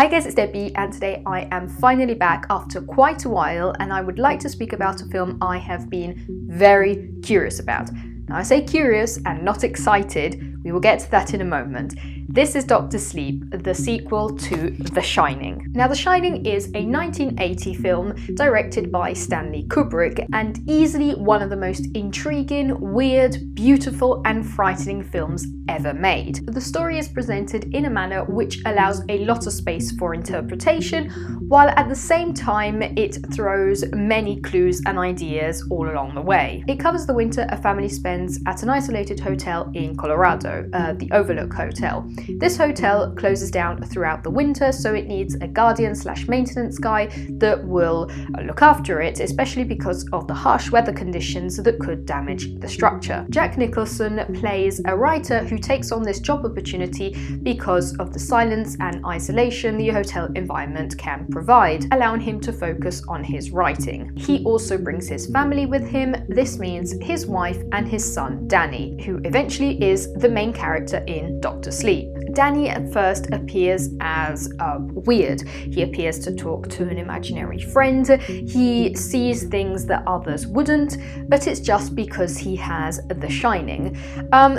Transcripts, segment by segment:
Hi guys, it's Debbie, and today I am finally back after quite a while, and I would like to speak about a film I have been very curious about. Now I say curious and not excited, we will get to that in a moment. This is Dr. Sleep, the sequel to The Shining. Now The Shining is a 1980 film directed by Stanley Kubrick and easily one of the most intriguing, weird, beautiful and frightening films ever made. The story is presented in a manner which allows a lot of space for interpretation, while at the same time it throws many clues and ideas all along the way. It covers the winter a family spends at an isolated hotel in Colorado, the Overlook Hotel. This hotel closes down throughout the winter, so it needs a guardian/maintenance guy that will look after it, especially because of the harsh weather conditions that could damage the structure. Jack Nicholson plays a writer who takes on this job opportunity because of the silence and isolation the hotel environment can provide, allowing him to focus on his writing. He also brings his family with him. This means his wife and his son Danny, who eventually is the main character in Dr. Sleep. Danny at first appears as weird. He appears to talk to an imaginary friend. He sees things that others wouldn't, but it's just because he has the shining.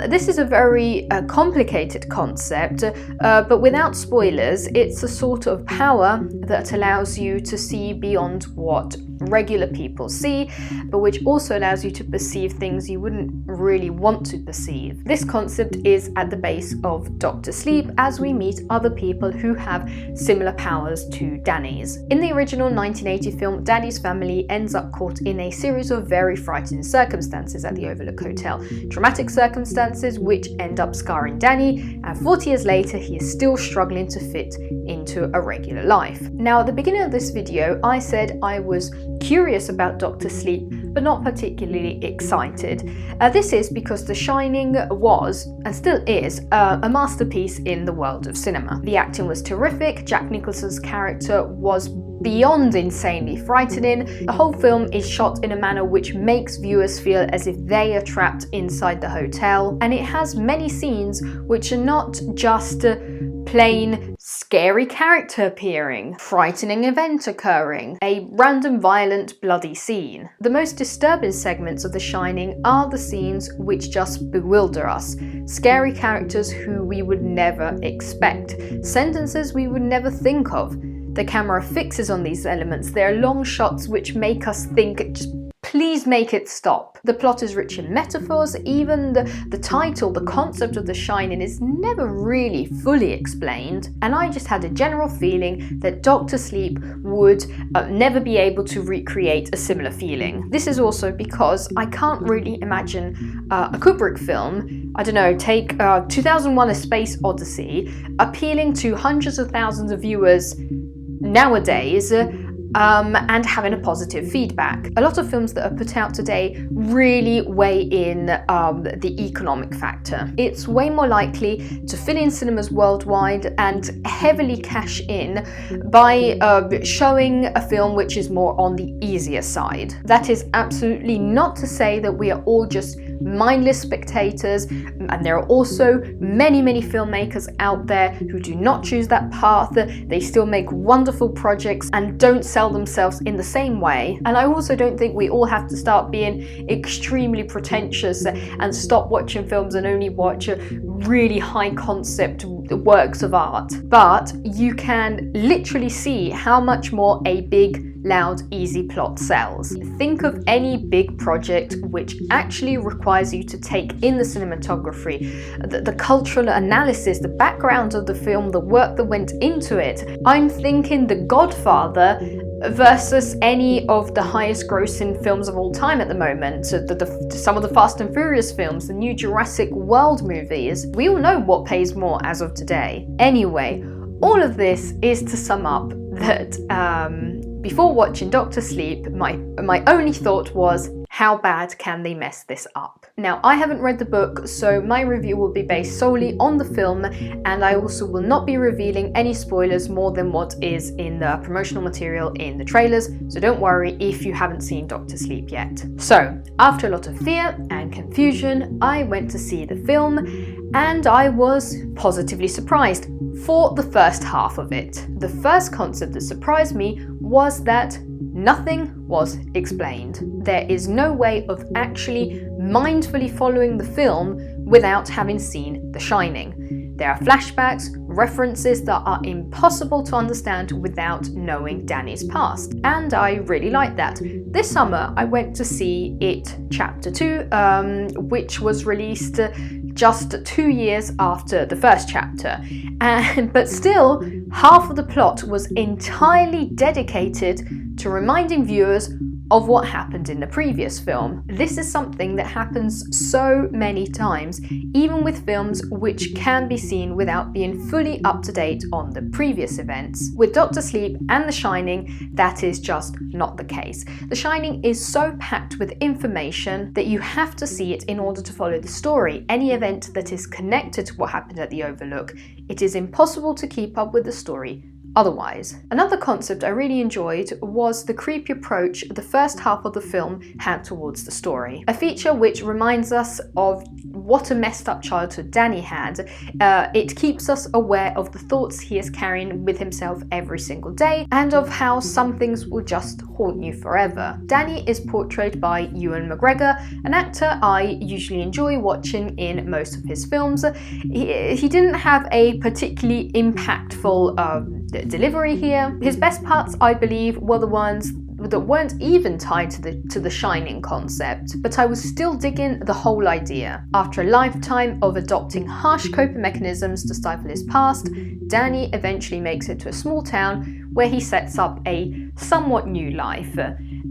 This is a very complicated concept, but without spoilers, it's a sort of power that allows you to see beyond what regular people see, but which also allows you to perceive things you wouldn't really want to perceive. This concept is at the base of Dr. Sleep, as we meet other people who have similar powers to Danny's. In the original 1980 film, Danny's family ends up caught in a series of very frightening circumstances at the Overlook Hotel. Traumatic circumstances which end up scarring Danny, and 40 years later he is still struggling to fit into a regular life. Now at the beginning of this video I said I was curious about Dr. Sleep, but not particularly excited. This is because The Shining was, and still is, a masterpiece in the world of cinema. The acting was terrific, Jack Nicholson's character was beyond insanely frightening. The whole film is shot in a manner which makes viewers feel as if they are trapped inside the hotel, and it has many scenes which are not just plain scary character appearing, frightening event occurring, a random violent bloody scene. The most disturbing segments of The Shining are the scenes which just bewilder us. Scary characters who we would never expect, sentences we would never think of. The camera fixes on these elements. There are long shots which make us think, just please make it stop. The plot is rich in metaphors. Even the title, the concept of The Shining, is never really fully explained. And I just had a general feeling that Dr. Sleep would never be able to recreate a similar feeling. This is also because I can't really imagine a Kubrick film, I don't know, take 2001 A Space Odyssey, appealing to hundreds of thousands of viewers nowadays, and having a positive feedback. A lot of films that are put out today really weigh in the economic factor. It's way more likely to fill in cinemas worldwide and heavily cash in by showing a film which is more on the easier side. That is absolutely not to say that we are all just mindless spectators, and there are also many filmmakers out there who do not choose that path. They still make wonderful projects and don't sell themselves in the same way. And I also don't think we all have to start being extremely pretentious and stop watching films and only watch really high concept works of art. But you can literally see how much more a big, loud, easy plot sells. Think of any big project which actually requires you to take in the cinematography, the cultural analysis, the background of the film, the work that went into it. I'm thinking The Godfather versus any of the highest grossing films of all time at the moment. Some of the Fast and Furious films, the new Jurassic World movies. We all know what pays more as of today. Anyway, all of this is to sum up that before watching Dr. Sleep, my only thought was, how bad can they mess this up? Now, I haven't read the book, so my review will be based solely on the film, and I also will not be revealing any spoilers more than what is in the promotional material in the trailers, so don't worry if you haven't seen Dr. Sleep yet. So, after a lot of fear and confusion, I went to see the film, and I was positively surprised for the first half of it. The first concept that surprised me was that nothing was explained. There is no way of actually mindfully following the film without having seen The Shining. There are flashbacks, references that are impossible to understand without knowing Danny's past, and I really like that. This summer I went to see It Chapter 2, which was released just 2 years after the first chapter, but still half of the plot was entirely dedicated to reminding viewers of what happened in the previous film. This is something that happens so many times, even with films which can be seen without being fully up to date on the previous events. With Doctor Sleep and The Shining, that is just not the case. The Shining is so packed with information that you have to see it in order to follow the story. Any event that is connected to what happened at the Overlook, it is impossible to keep up with the story otherwise. Another concept I really enjoyed was the creepy approach the first half of the film had towards the story. A feature which reminds us of what a messed up childhood Danny had. It keeps us aware of the thoughts he is carrying with himself every single day, and of how some things will just haunt you forever. Danny is portrayed by Ewan McGregor, an actor I usually enjoy watching in most of his films. He didn't have a particularly impactful delivery here. His best parts, I believe, were the ones that weren't even tied to the Shining concept, but I was still digging the whole idea. After a lifetime of adopting harsh coping mechanisms to stifle his past, Danny eventually makes it to a small town where he sets up a somewhat new life.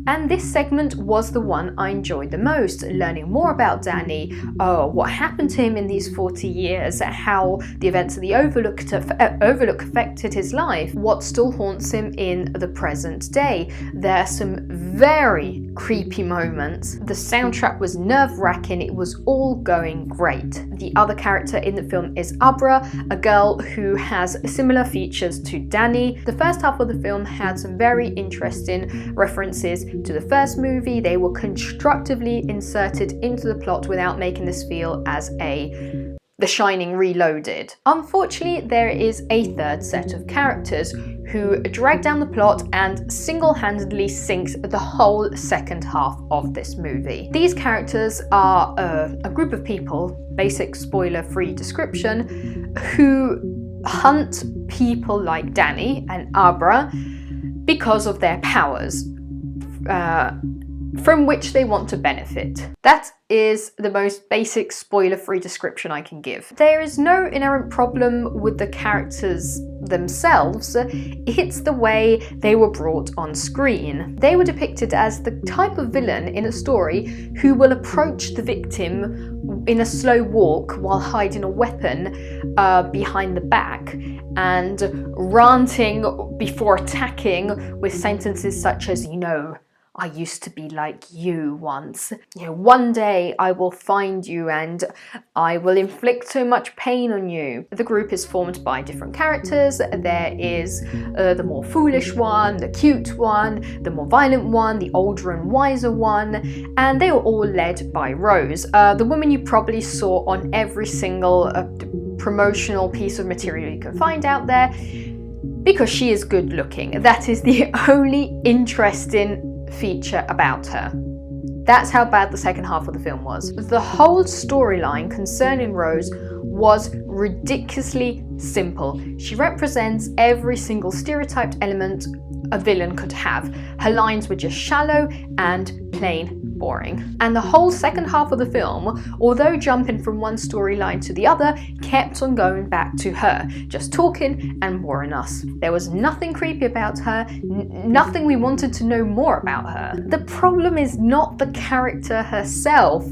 And this segment was the one I enjoyed the most, learning more about Danny, what happened to him in these 40 years, how the events of the Overlook affected his life, what still haunts him in the present day. There are some very creepy moments. The soundtrack was nerve-wracking, it was all going great. The other character in the film is Abra, a girl who has similar features to Danny. The first half of the film had some very interesting references to the first movie. They were constructively inserted into the plot without making this feel as The Shining Reloaded. Unfortunately, there is a third set of characters who drag down the plot and single-handedly sinks the whole second half of this movie. These characters are a group of people, basic spoiler-free description, who hunt people like Danny and Abra because of their powers, from which they want to benefit. That is the most basic spoiler-free description I can give. There is no inherent problem with the characters themselves, it's the way they were brought on screen. They were depicted as the type of villain in a story who will approach the victim in a slow walk while hiding a weapon behind the back and ranting before attacking with sentences such as, I used to be like you once. One day I will find you and I will inflict so much pain on you. The group is formed by different characters. There is the more foolish one, the cute one, the more violent one, the older and wiser one, and they were all led by Rose, the woman you probably saw on every single promotional piece of material you can find out there, because she is good looking. That is the only interesting feature about her. That's how bad the second half of the film was. The whole storyline concerning Rose was ridiculously simple. She represents every single stereotyped element a villain could have. Her lines were just shallow and plain boring. And the whole second half of the film, although jumping from one storyline to the other, kept on going back to her, just talking and boring us. There was nothing creepy about her, nothing we wanted to know more about her. The problem is not the character herself,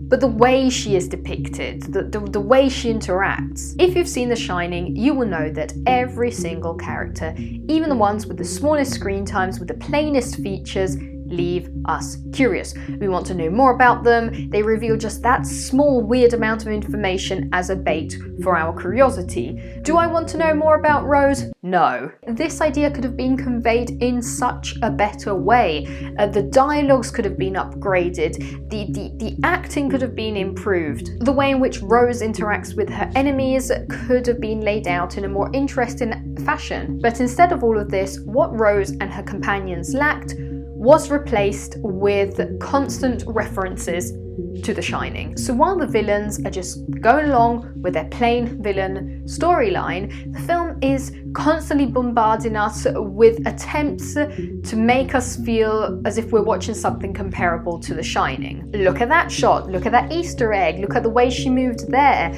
but the way she is depicted, the way she interacts. If you've seen The Shining, you will know that every single character, even the ones with the smallest screen times, with the plainest features, leave us curious. We want to know more about them. They reveal just that small, weird amount of information as a bait for our curiosity. Do I want to know more about Rose? No. This idea could have been conveyed in such a better way. The dialogues could have been upgraded. The acting could have been improved. The way in which Rose interacts with her enemies could have been laid out in a more interesting fashion. But instead of all of this, what Rose and her companions lacked was replaced with constant references to The Shining. So while the villains are just going along with their plain villain storyline, the film is constantly bombarding us with attempts to make us feel as if we're watching something comparable to The Shining. Look at that shot, look at that Easter egg, look at the way she moved there.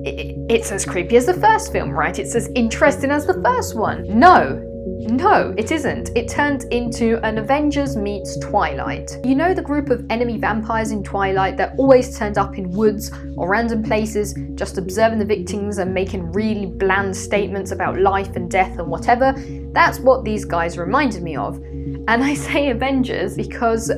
It's as creepy as the first film, right? It's as interesting as the first one. No, it isn't. It turned into an Avengers meets Twilight. You know the group of enemy vampires in Twilight that always turned up in woods or random places, just observing the victims and making really bland statements about life and death and whatever? That's what these guys reminded me of. And I say Avengers because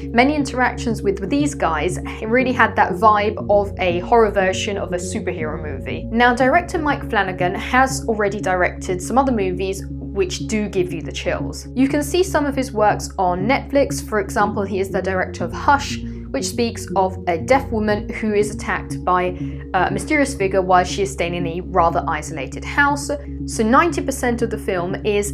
many interactions with these guys really had that vibe of a horror version of a superhero movie. Now, director Mike Flanagan has already directed some other movies which do give you the chills. You can see some of his works on Netflix. For example, he is the director of Hush, which speaks of a deaf woman who is attacked by a mysterious figure while she is staying in a rather isolated house. So 90% of the film is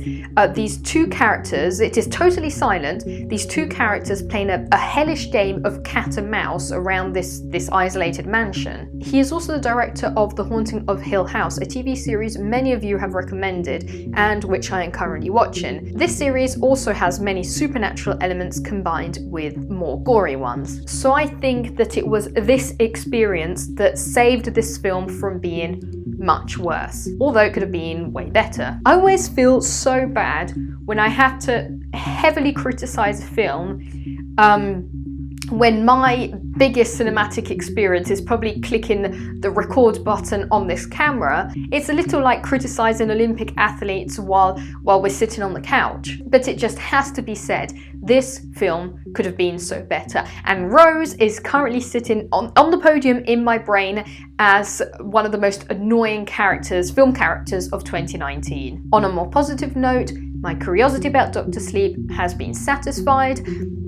these two characters. It is totally silent. These two characters playing a hellish game of cat and mouse around this isolated mansion. He is also the director of The Haunting of Hill House, a TV series many of you have recommended and which I am currently watching. This series also has many supernatural elements combined with more gory ones. So I think that it was this experience that saved this film from being much worse, although it could have been way better. I always feel so bad when I have to heavily criticize a film when my biggest cinematic experience is probably clicking the record button on this camera. It's a little like criticizing Olympic athletes while we're sitting on the couch. But it just has to be said, this film could have been so better. And Rose is currently sitting on the podium in my brain as one of the most annoying film characters of 2019. On a more positive note, my curiosity about Dr. Sleep has been satisfied.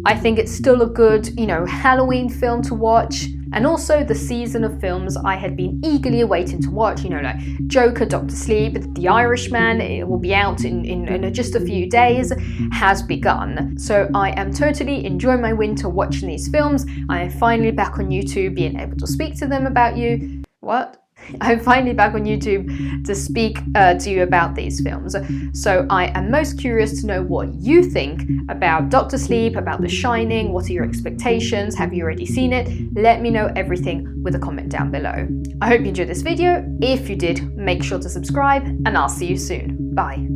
I think it's still a good, Halloween film to watch. And also the season of films I had been eagerly awaiting to watch, like Joker, Dr. Sleep, The Irishman, it will be out in just a few days, has begun. So I am totally enjoying my winter watching these films. I am finally back on YouTube being able to speak to them about you. What? I'm finally back on YouTube to speak to you about these films. So I am most curious to know what you think about Dr. Sleep, about The Shining. What are your expectations? Have you already seen it? Let me know everything with a comment down below. I hope you enjoyed this video. If you did, make sure to subscribe and I'll see you soon. Bye.